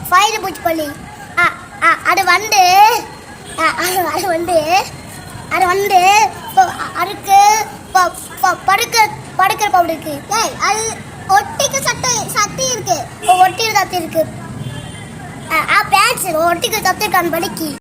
Fire பூச்சிக்கொல்லி. அது வந்து அது வந்து அது வந்து அதுக்கு படுக்கிற பவுடர் இருக்கு. அது ஒட்டிக்கு சட்டி இருக்கு. ஒட்டிக்கு சட்டி இருக்கு. பேன்ஸ் ஒட்டிக்கு சட்டி இருக்கான்னு படிக்கி.